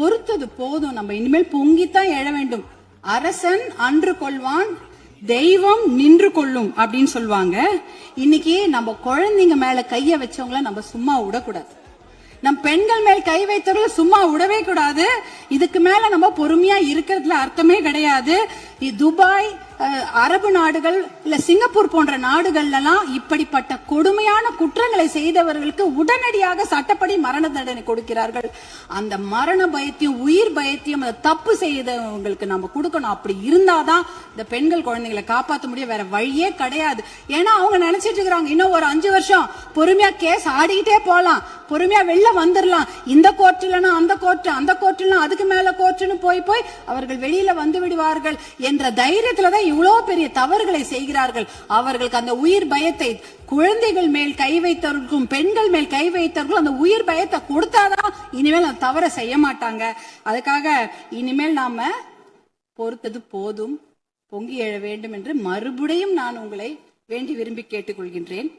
பொறுத்தது போதும், நம்ம இனிமேல் பொங்கித்தான் எழ வேண்டும். அரசன் அன்று கொள்வான், தெய்வம் நின்று கொள்ளும் அப்படின்னு சொல்லுவாங்க. இன்னைக்கு நம்ம குழந்தைங்க மேல கைய வச்சவங்கள நம்ம சும்மா விடக்கூடாது. நம் பெண்கள் மேல் கை வைத்தவர்கள் சும்மா விடவே கூடாது. இதுக்கு மேல நம்ம பொறுமையா இருக்கிறதுல அர்த்தமே கிடையாது. துபாய், அரபு நாடுகள், இல்ல சிங்கப்பூர் போன்ற நாடுகள்ல எல்லாம் இப்படிப்பட்ட கொடுமையான குற்றங்களை செய்தவர்களுக்கு உடனடியாக சட்டப்படி மரண தண்டனை கொடுக்கிறார்கள். அந்த மரண பயத்தையும் உயிர் பயத்தையும் அந்த தப்பு செய்தவங்களுக்கு நம்ம கொடுக்கணும். அப்படி இருந்தாதான் இந்த பெண்கள் குழந்தைகளை காப்பாற்ற முடியும். வேற வழியே கிடையாது. ஏன்னா அவங்க நினைச்சிட்டு இருக்கிறாங்க, இன்னும் ஒரு 5 வருஷம் பொறுமையா கேஸ் ஆடிக்கிட்டே போலாம், பொறுமையா வெளில வந்துடலாம். இந்த கோர்ட் இல்லைன்னா அந்த கோர்ட், அந்த கோர்ட் இல்லைன்னா அதுக்கு மேல கோர்ட்னு போய் போய் அவர்கள் வெளியில வந்து விடுவார்கள் என்ற தைரியத்துலதான் இவ்வளவு பெரிய தவறுகளை செய்கிறார்கள். அவர்களுக்கு அந்த உயிர் பயத்தை, குழந்தைகள் மேல் கை வைத்தவர்களுக்கும் பெண்கள் மேல் கை வைத்தவர்களும் அந்த உயிர் பயத்தை கொடுத்தாதான் இனிமேல் அந்த தவறை செய்ய மாட்டாங்க. அதுக்காக இனிமேல் நாம பொறுத்தது போதும், பொங்கி எழ வேண்டும் என்று மறுபடியும் நான் உங்களை வேண்டி விரும்பி கேட்டுக்கொள்கின்றேன்.